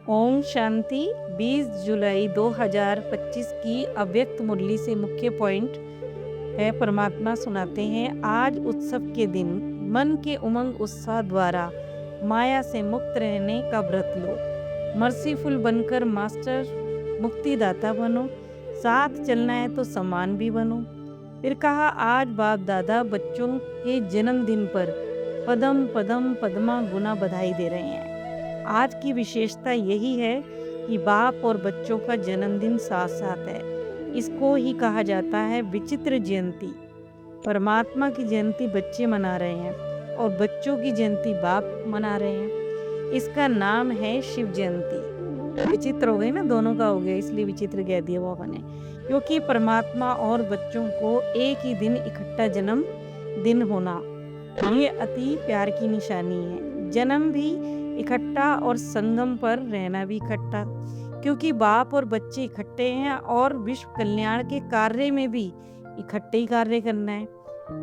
ओम शांति। 20 जुलाई 2025 की अव्यक्त मुरली से मुख्य पॉइंट है। परमात्मा सुनाते हैं, आज उत्सव के दिन मन के उमंग उत्साह द्वारा माया से मुक्त रहने का व्रत लो। मर्सीफुल बनकर मास्टर मुक्तिदाता बनो। साथ चलना है तो समान भी बनो। फिर कहा, आज बाप दादा बच्चों के जन्मदिन पर पदम पदम पद्मा गुना बधाई दे रहे हैं। आज की विशेषता यही है कि बाप और बच्चों का जन्मदिन साथ साथ है। इसको ही कहा जाता है विचित्र जयंती। परमात्मा की जयंती बच्चे मना रहे हैं और बच्चों की जयंती बाप मना रहे हैं। इसका नाम है शिव जयंती। विचित्र हो गई ना, दोनों का हो गया, इसलिए विचित्र कह दिया बाबा ने, क्योंकि परमात्मा और बच्चों को एक ही दिन इकट्ठा जन्म दिन होना ये अति प्यार की निशानी है। जन्म भी इकट्ठा और संगम पर रहना भी इकट्ठा, क्योंकि बाप और बच्चे इकट्ठे हैं और विश्व कल्याण के कार्य में भी इकट्ठे ही कार्य करना है।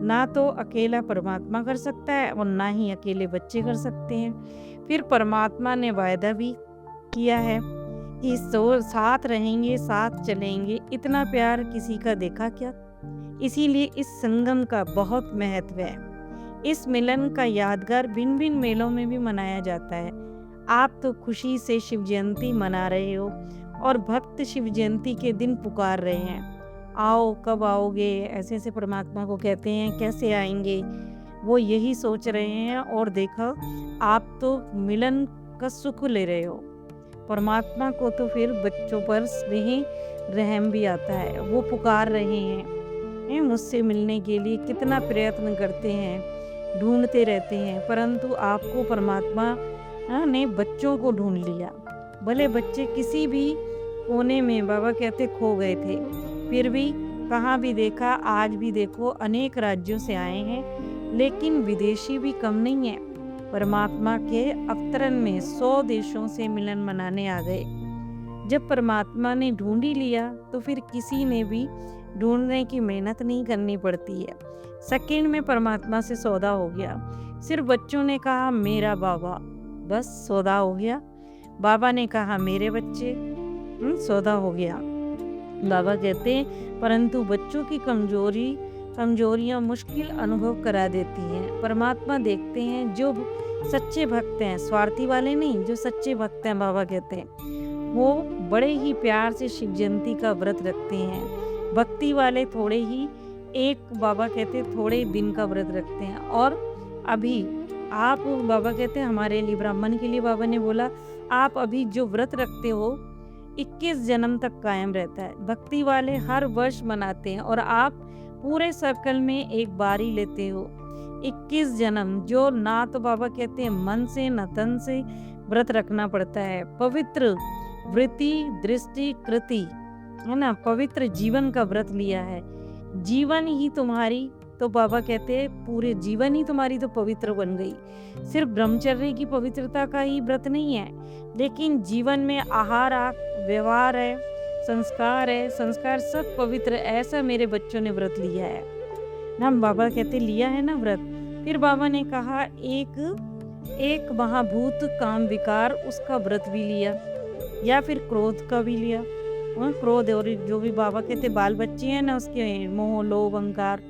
ना तो अकेला परमात्मा कर सकता है और ना ही अकेले बच्चे कर सकते हैं। फिर परमात्मा ने वायदा भी किया है कि साथ रहेंगे, साथ चलेंगे। इतना प्यार किसी का देखा क्या? इसीलिए इस संगम का बहुत महत्व है। इस मिलन का यादगार भिन्न भिन्न मेलों में भी मनाया जाता है। आप तो खुशी से शिव जयंती मना रहे हो और भक्त शिव जयंती के दिन पुकार रहे हैं, आओ, कब आओगे? ऐसे ऐसे परमात्मा को कहते हैं, कैसे आएंगे? वो यही सोच रहे हैं और देखो, आप तो मिलन का सुख ले रहे हो। परमात्मा को तो फिर बच्चों पर स्नेह रहम भी आता है। वो पुकार रहे हैं मुझसे मिलने के लिए, कितना प्रयत्न करते हैं, ढूंढते रहते हैं, परंतु आपको परमात्मा ने बच्चों को ढूंढ लिया। भले बच्चे किसी भी कोने में, बाबा कहते, खो गए थे, फिर भी कहाँ भी देखा, आज भी देखो, अनेक राज्यों से आए हैं, लेकिन विदेशी भी कम नहीं है। परमात्मा के अवतरण में 100 देशों से मिलन मनाने आ गए। जब परमात्मा ने ढूंढ ही लिया तो फिर किसी ने भी ढूंढने की मेहनत नहीं करनी पड़ती है। सेकंड में परमात्मा से सौदा हो गया। सिर्फ बच्चों ने कहा मेरा बाबा, बस सौदा हो गया। बाबा ने कहा मेरे बच्चे, सौदा हो गया। बाबा कहते हैं, परंतु बच्चों की कमजोरियां मुश्किल अनुभव करा देती हैं। परमात्मा देखते हैं जो सच्चे भक्त हैं, स्वार्थी वाले नहीं, जो सच्चे भक्त हैं, बाबा कहते हैं, वो बड़े ही प्यार से शिव जयंती का व्रत रखते हैं। भक्ति वाले थोड़े ही, एक बाबा कहते थोड़े दिन का व्रत रखते हैं। और अभी आप, बाबा कहते हैं, हमारे लिए, ब्राह्मण के लिए बाबा ने बोला, आप अभी जो व्रत रखते हो 21 जन्म तक कायम रहता है। भक्ति वाले हर वर्ष मनाते हैं और आप पूरे सर्कल में एक बारी लेते हो 21 जन्म, जो ना तो बाबा कहते हैं मन से न तन से व्रत रखना पड़ता है। पवित्र वृत्ति दृष्टि कृति है ना, पवित्र जीवन का व्रत लिया है। जीवन ही तुम्हारी, तो बाबा कहते हैं पूरे जीवन ही तुम्हारी तो पवित्र बन गई। सिर्फ ब्रह्मचर्य की पवित्रता का ही व्रत नहीं है, लेकिन जीवन में आहार, व्यवहार है, संस्कार है, संस्कार सब पवित्र। ऐसा मेरे बच्चों ने व्रत लिया है ना, बाबा कहते लिया है ना व्रत। फिर बाबा ने कहा एक महाभूत काम विकार, उसका व्रत भी लिया, या फिर क्रोध का भी लिया। क्रोध और जो भी बाबा कहते बाल बच्चे हैं ना, उसके मोह लोभ अहंकार,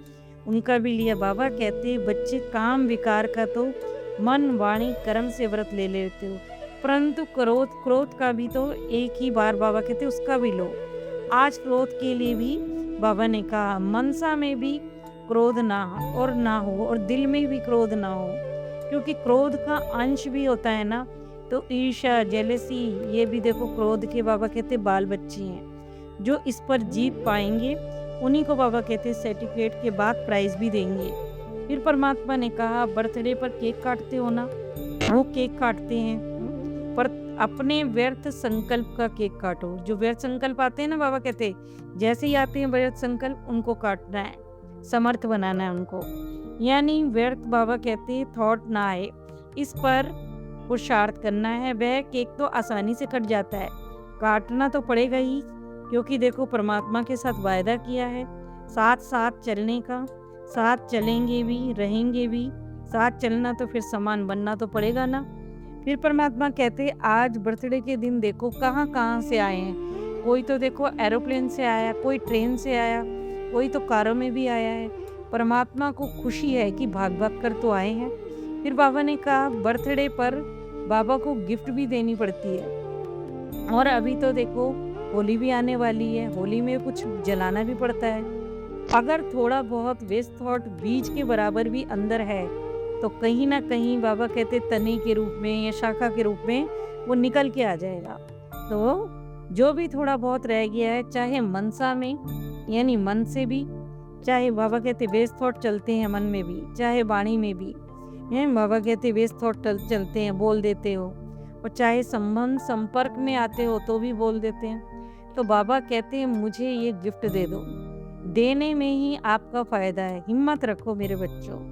उनका भी लिया। बाबा कहते बच्चे काम विकार का तो मन वाणी कर्म से व्रत ले लेते हो, परंतु क्रोध का भी तो एक ही बार, बाबा कहते उसका भी लो। आज क्रोध के लिए भी बाबा ने कहा मनसा में भी क्रोध ना हो और दिल में भी क्रोध ना हो, क्योंकि क्रोध का अंश भी होता है ना, तो ईर्ष्या, जेलसी, ये भी देखो क्रोध के, बाबा कहते बाल बच्चे हैं। जो इस पर जीत पाएंगे उन्हीं को बाबा कहते सर्टिफिकेट के बाद प्राइज भी देंगे। फिर परमात्मा ने कहा बर्थडे पर केक काटते हो ना, वो केक काटते हैं, पर अपने व्यर्थ संकल्प का केक काटो। जो व्यर्थ संकल्प आते हैं ना, बाबा कहते जैसे ही आते हैं व्यर्थ संकल्प, उनको काटना है, समर्थ बनाना है उनको। यानी व्यर्थ, बाबा कहते थॉट ना आए, इस पर पुरुषार्थ करना है। वह केक तो आसानी से कट जाता है, काटना तो पड़ेगा ही, क्योंकि देखो परमात्मा के साथ वायदा किया है साथ साथ चलने का। साथ चलेंगे भी, रहेंगे भी, साथ चलना तो फिर समान बनना तो पड़ेगा ना। फिर परमात्मा कहते आज बर्थडे के दिन देखो कहाँ कहाँ से आए हैं। कोई तो देखो एरोप्लेन से आया, कोई ट्रेन से आया, कोई तो कारों में भी आया है। परमात्मा को खुशी है कि भाग भाग कर तो आए हैं। फिर बाबा ने कहा बर्थडे पर बाबा को गिफ्ट भी देनी पड़ती है। और अभी तो देखो होली भी आने वाली है, होली में कुछ जलाना भी पड़ता है। अगर थोड़ा बहुत वेस्ट थॉट बीज के बराबर भी अंदर है तो कहीं ना कहीं बाबा कहते तने के रूप में या शाखा के रूप में वो निकल के आ जाएगा। तो जो भी थोड़ा बहुत रह गया है, चाहे मनसा में यानी मन से भी, चाहे बाबा कहते वेस्ट थॉट चलते हैं मन में भी, चाहे वाणी में भी है, बाबा कहते वेस्ट थॉट चलते हैं, बोल देते हो, और चाहे संबंध संपर्क में आते हो तो भी बोल देते हैं। तो बाबा कहते हैं मुझे ये गिफ्ट दे दो, देने में ही आपका फायदा है, हिम्मत रखो मेरे बच्चों।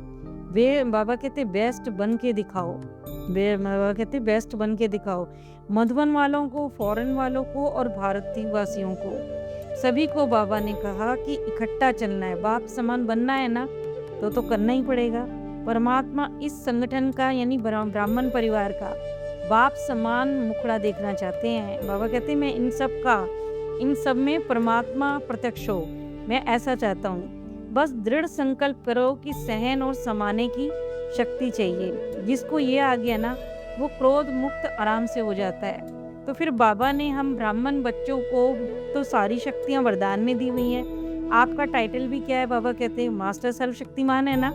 वे बाबा कहते बेस्ट बन के दिखाओ, बाबा कहते बेस्ट बन के दिखाओ। मधुबन वालों को, फॉरेन वालों को और भारतवासियों को, सभी को बाबा ने कहा कि इकट्ठा चलना है, बाप समान बनना है ना, तो करना ही पड़ेगा। परमात्मा इस संगठन का यानी ब्राह्मण परिवार का बाप समान मुखड़ा देखना चाहते हैं। बाबा कहते मैं इन सब में परमात्मा प्रत्यक्ष हो, मैं ऐसा चाहता हूँ। बस दृढ़ संकल्प करो कि सहन और समाने की शक्ति चाहिए। जिसको ये आ गया ना वो क्रोध मुक्त आराम से हो जाता है। तो फिर बाबा ने हम ब्राह्मण बच्चों को तो सारी शक्तियां वरदान में दी हुई हैं। आपका टाइटल भी क्या है? बाबा कहते हैं मास्टर सर्वशक्तिमान है ना।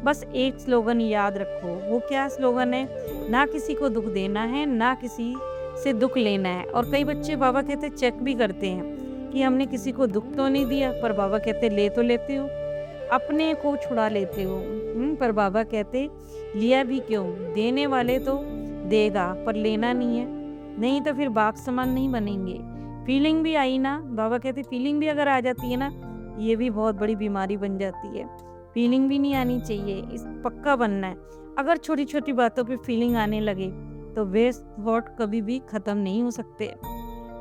बस एक स्लोगन याद रखो। वो क्या स्लोगन है? ना किसी को दुख देना है, ना किसी से दुख लेना है। और कई बच्चे बाबा कहते चेक भी करते हैं कि हमने किसी को दुख तो नहीं दिया, पर बाबा कहते ले तो लेते हो, अपने को छुड़ा लेते हो। पर बाबा कहते लिया भी क्यों, देने वाले तो देगा पर लेना नहीं है, नहीं तो फिर बाप समान नहीं बनेंगे। फीलिंग भी आई ना, बाबा कहते फीलिंग भी अगर आ जाती है ना, ये भी बहुत बड़ी बीमारी बन जाती है। फीलिंग भी नहीं आनी चाहिए, इस पक्का बनना है। अगर छोटी छोटी बातों पे फीलिंग आने लगे तो वेस्ट थॉट कभी भी खत्म नहीं हो सकते।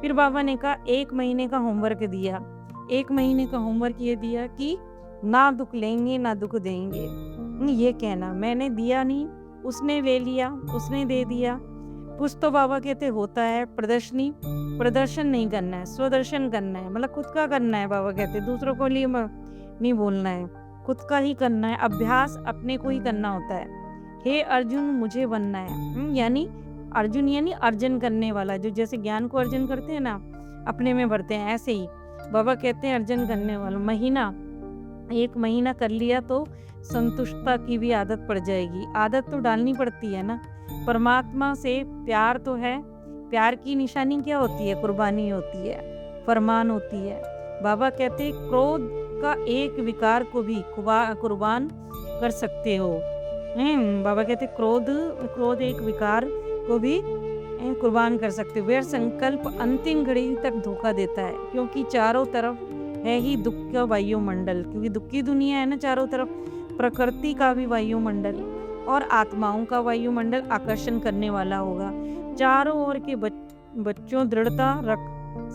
फिर बाबा ने कहा 1 महीने का होमवर्क दिया। 1 महीने का होमवर्क ये दिया कि ना दुख लेंगे ना दुख देंगे। ये कहना मैंने दिया नहीं, उसने ले लिया, उसने दे दिया। कुछ तो बाबा कहते होता है प्रदर्शन नहीं करना है, स्वदर्शन करना है, मतलब खुद का करना है। बाबा कहते दूसरों को लिए नहीं बोलना है, खुद का ही करना है। अभ्यास अपने को ही करना होता है। हे अर्जुन मुझे बनना है, यानी अर्जुन यानी अर्जन करने वाला, जो जैसे ज्ञान को अर्जन करते हैं ना, अपने में भरते हैं, ऐसे ही बाबा कहते हैं अर्जन करने वाला। 1 महीना कर लिया तो संतुष्टता की भी आदत पड़ जाएगी। आदत तो डालनी पड़ती है ना। परमात्मा से प्यार तो है, प्यार की निशानी क्या होती है? कुर्बानी होती है, फरमान होती है। बाबा कहते क्रोध का एक विकार को भी कुर्बान कर सकते हो। बाबा कहते क्रोध एक विकार को भी कुर्बान कर सकते हो। वह संकल्प अंतिम घड़ी तक धोखा देता है, क्योंकि चारों तरफ है ही दुख का वायुमंडल, क्योंकि दुख की दुनिया है ना चारों तरफ। प्रकृति का भी वायुमंडल और आत्माओं का वायुमंडल आकर्षण करने वाला होगा। चारों ओर के बच्चों दृढ़ता रख,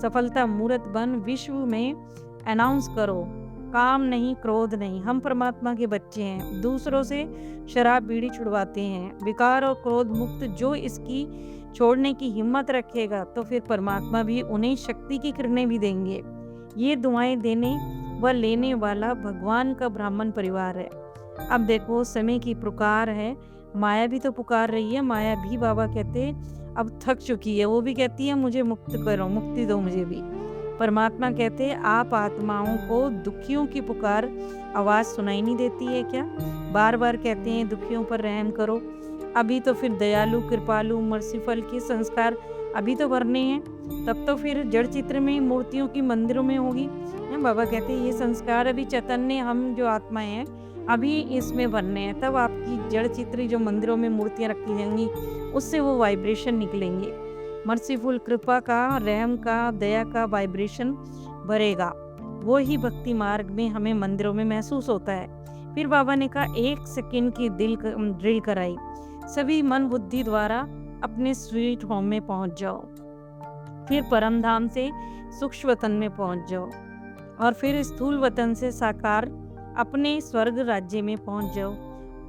सफलता मूर्त बन विश्व में अनाउंस करो, काम नहीं क्रोध नहीं। हम परमात्मा के बच्चे हैं, दूसरों से शराब बीड़ी छुड़वाते हैं। विकार और क्रोध मुक्त जो इसकी छोड़ने की हिम्मत रखेगा तो फिर परमात्मा भी उन्हें शक्ति की किरणें भी देंगे। ये दुआएं देने व लेने वाला भगवान का ब्राह्मण परिवार है। अब देखो समय की पुकार है, माया भी तो पुकार रही है। माया भी बाबा कहते अब थक चुकी है, वो भी कहती है मुझे मुक्त करो, मुक्ति दो मुझे भी। परमात्मा कहते आप आत्माओं को दुखियों की पुकार आवाज सुनाई नहीं देती है क्या? बार बार कहते हैं दुखियों पर रहम करो। अभी तो फिर दयालु कृपालु मर्सीफल के संस्कार अभी तो भरने हैं, तब तो फिर जड़ चित्र में मूर्तियों की मंदिरों में होगी। बाबा कहते हैं ये संस्कार अभी चैतन्य हम जो आत्माएं हैं अभी इसमें भरने हैं, तब आपकी जड़ चित्र जो मंदिरों में मूर्तियां रखी जाएंगी उससे वो वाइब्रेशन निकलेंगे। मर्सीफुल कृपा का, रहम का, दया का वाइब्रेशन भरेगा। वो ही भक्ति मार्ग में हमें मंदिरों में महसूस होता है। फिर बाबा ने कहा 1 सेकंड की ड्रिल कराई। सभी मन बुद्धि द्वारा अपने स्वीट होम में पहुंच जाओ, फिर परम धाम से सूक्ष्म वतन में पहुंच जाओ, और फिर स्थूल वतन से साकार अपने स्वर्ग राज्य में पहुंच जाओ।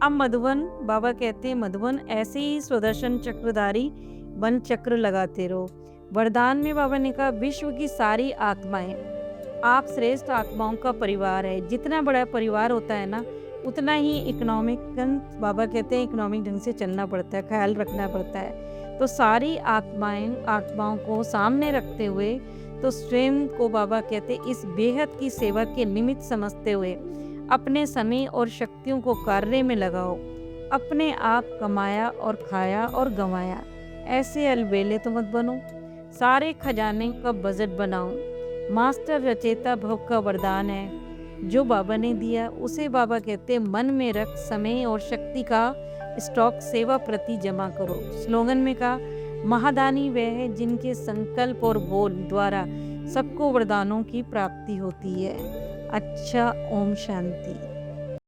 अब मधुबन, बाबा कहते हैं मधुबन ऐसे ही सुदर्शन चक्रधारी वन चक्र लगाते रहो। वरदान में बाबा ने कहा विश्व की सारी आत्माएं, आप श्रेष्ठ आत्माओं का परिवार है। जितना बड़ा परिवार होता है ना, उतना ही इकोनॉमिक, बाबा कहते हैं इकोनॉमिक ढंग से चलना पड़ता है, ख्याल रखना पड़ता है। तो सारी आत्माओं को सामने रखते हुए, तो स्वयं को बाबा कहते इस बेहद की सेवा के निमित्त समझते हुए अपने समय और शक्तियों को कार्य में लगाओ। अपने आप कमाया और खाया और गंवाया, ऐसे अलबेले तो मत बनो। सारे खजाने का बजट बनाओ। मास्टर रचेता भव का वरदान है जो बाबा ने दिया, उसे बाबा कहते मन में रख समय और शक्ति का स्टॉक सेवा प्रति जमा करो। स्लोगन में कहा महादानी वह है जिनके संकल्प और बोल द्वारा सबको वरदानों की प्राप्ति होती है। अच्छा, ओम शांति।